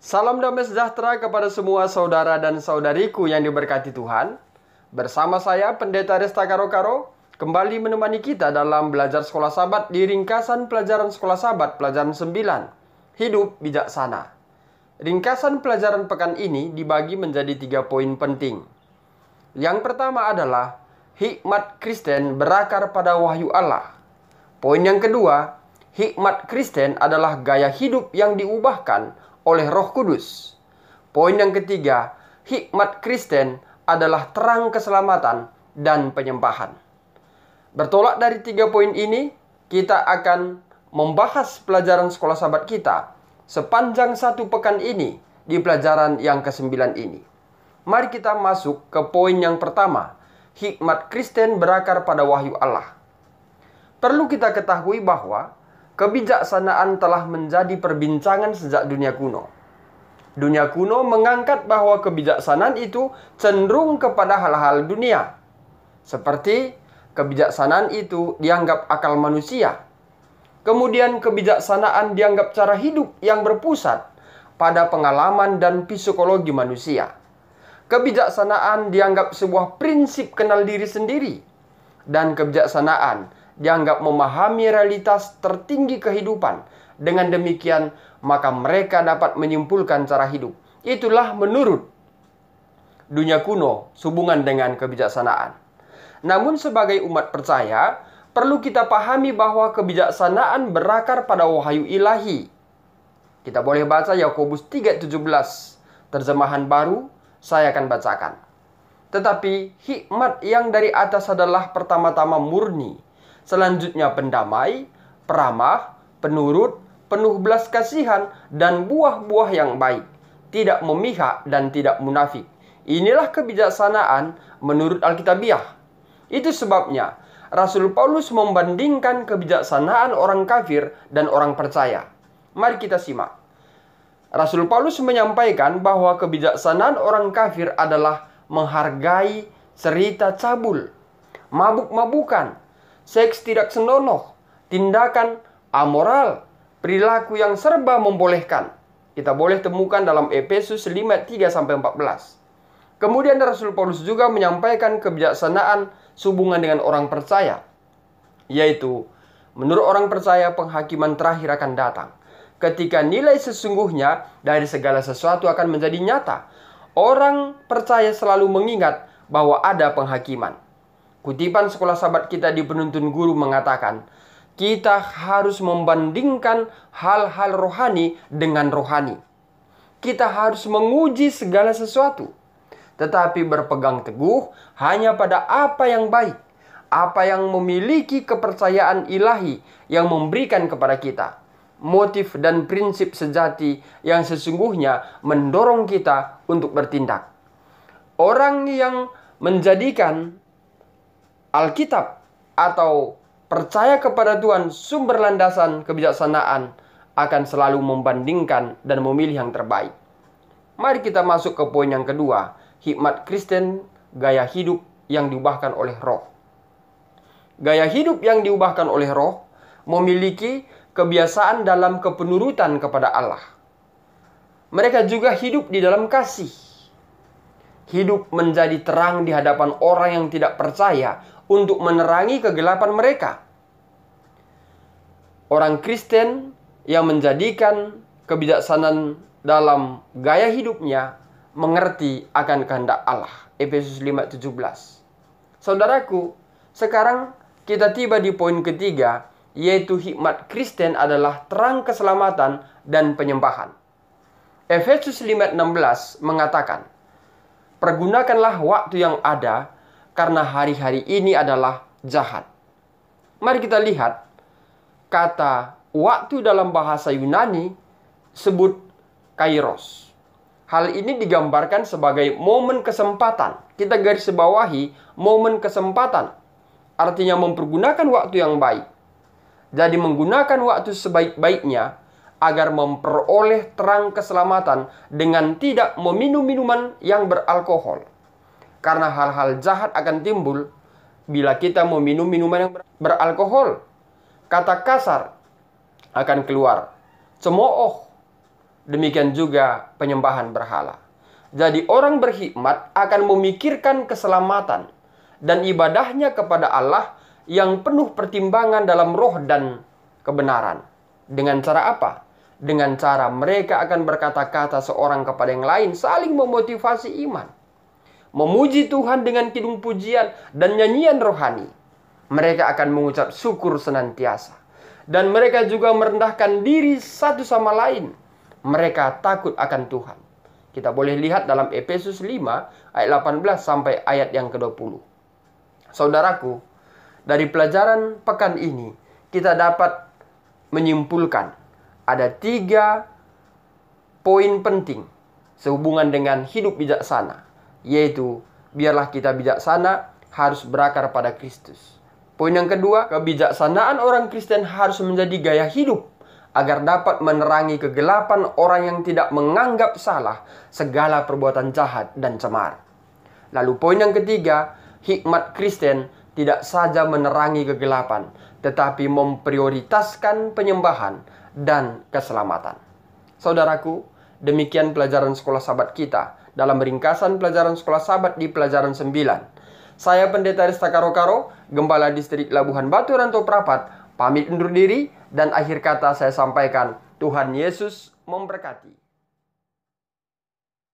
Salam damai sejahtera kepada semua saudara dan saudariku yang diberkati Tuhan. Bersama saya Pendeta Resta Karo-Karo kembali menemani kita dalam belajar sekolah sahabat di ringkasan pelajaran sekolah sahabat pelajaran 9, Hidup Bijaksana. Ringkasan pelajaran pekan ini dibagi menjadi 3 poin penting. Yang pertama adalah hikmat Kristen berakar pada wahyu Allah. Poin yang kedua, hikmat Kristen adalah gaya hidup yang diubahkan oleh Roh Kudus. Poin yang ketiga, hikmat Kristen adalah terang keselamatan dan penyembahan. Bertolak dari 3 poin ini, kita akan membahas pelajaran sekolah sahabat kita sepanjang 1 pekan ini di pelajaran yang ke-9 ini. Mari kita masuk ke poin yang pertama, hikmat Kristen berakar pada wahyu Allah. Perlu kita ketahui bahwa kebijaksanaan telah menjadi perbincangan sejak dunia kuno. Dunia kuno mengangkat bahwa kebijaksanaan itu cenderung kepada hal-hal dunia. Seperti kebijaksanaan itu dianggap akal manusia. Kemudian kebijaksanaan dianggap cara hidup yang berpusat pada pengalaman dan psikologi manusia. Kebijaksanaan dianggap sebuah prinsip kenal diri sendiri. Dan kebijaksanaan dianggap memahami realitas tertinggi kehidupan. Dengan demikian, maka mereka dapat menyimpulkan cara hidup. Itulah menurut dunia kuno sehubungan dengan kebijaksanaan. Namun sebagai umat percaya, perlu kita pahami bahwa kebijaksanaan berakar pada wahyu ilahi. Kita boleh baca Yakobus 3:17, terjemahan baru, saya akan bacakan. Tetapi hikmat yang dari atas adalah pertama-tama murni, selanjutnya pendamai, peramah, penurut, penuh belas kasihan, dan buah-buah yang baik, tidak memihak dan tidak munafik. Inilah kebijaksanaan menurut Alkitabiah. Itu sebabnya Rasul Paulus membandingkan kebijaksanaan orang kafir dan orang percaya. Mari kita simak. Rasul Paulus menyampaikan bahwa kebijaksanaan orang kafir adalah menghargai cerita cabul, mabuk-mabukan, seks tidak senonoh, tindakan amoral, perilaku yang serba membolehkan. Kita boleh temukan dalam Efesus 5:3-14. Kemudian Rasul Paulus juga menyampaikan kebijaksanaan sehubungan dengan orang percaya, yaitu menurut orang percaya penghakiman terakhir akan datang. Ketika nilai sesungguhnya dari segala sesuatu akan menjadi nyata, orang percaya selalu mengingat bahwa ada penghakiman. Kutipan sekolah sahabat kita di Penuntun Guru mengatakan, kita harus membandingkan hal-hal rohani dengan rohani. Kita harus menguji segala sesuatu, tetapi berpegang teguh hanya pada apa yang baik, apa yang memiliki kepercayaan ilahi yang memberikan kepada kita motif dan prinsip sejati yang sesungguhnya mendorong kita untuk bertindak. Orang yang menjadikan Alkitab atau percaya kepada Tuhan sumber landasan kebijaksanaan akan selalu membandingkan dan memilih yang terbaik. Mari kita masuk ke poin yang kedua, hikmat Kristen, gaya hidup yang diubahkan oleh Roh. Gaya hidup yang diubahkan oleh Roh memiliki kebiasaan dalam kepenurutan kepada Allah. Mereka juga hidup di dalam kasih. Hidup menjadi terang di hadapan orang yang tidak percaya untuk menerangi kegelapan mereka. Orang Kristen yang menjadikan kebijaksanaan dalam gaya hidupnya mengerti akan kehendak Allah. Efesus 5:17. Saudaraku, sekarang kita tiba di poin ketiga, yaitu hikmat Kristen adalah terang keselamatan dan penyembahan. Efesus 5:16 mengatakan, pergunakanlah waktu yang ada, karena hari-hari ini adalah jahat. Mari kita lihat, kata waktu dalam bahasa Yunani sebut kairos. Hal ini digambarkan sebagai momen kesempatan. Kita garis bawahi momen kesempatan. Artinya mempergunakan waktu yang baik. Jadi menggunakan waktu sebaik-baiknya agar memperoleh terang keselamatan dengan tidak meminum minuman yang beralkohol. Karena hal-hal jahat akan timbul bila kita meminum minuman yang beralkohol. Kata kasar akan keluar, cemooh, demikian juga penyembahan berhala. Jadi orang berhikmat akan memikirkan keselamatan dan ibadahnya kepada Allah yang penuh pertimbangan dalam roh dan kebenaran. Dengan cara apa? Dengan cara mereka akan berkata-kata seorang kepada yang lain, saling memotivasi iman. Memuji Tuhan dengan kidung pujian dan nyanyian rohani. Mereka akan mengucap syukur senantiasa. Dan mereka juga merendahkan diri satu sama lain. Mereka takut akan Tuhan. Kita boleh lihat dalam Efesus 5 ayat 18 sampai ayat yang ke-20. Saudaraku, dari pelajaran pekan ini kita dapat menyimpulkan ada 3 poin penting sehubungan dengan hidup bijaksana, yaitu biarlah kita bijaksana harus berakar pada Kristus. Poin yang kedua, kebijaksanaan orang Kristen harus menjadi gaya hidup agar dapat menerangi kegelapan orang yang tidak menganggap salah segala perbuatan jahat dan cemar. Lalu poin yang ketiga, hikmat Kristen tidak saja menerangi kegelapan, tetapi memprioritaskan penyembahan dan keselamatan. Saudaraku, demikian pelajaran sekolah sahabat kita dalam ringkasan pelajaran sekolah sahabat di pelajaran 9. Saya Pendeta Resta Karo-Karo, Gembala Distrik Labuhan Batu Rantau Prapat, pamit undur diri dan akhir kata saya sampaikan, Tuhan Yesus memberkati.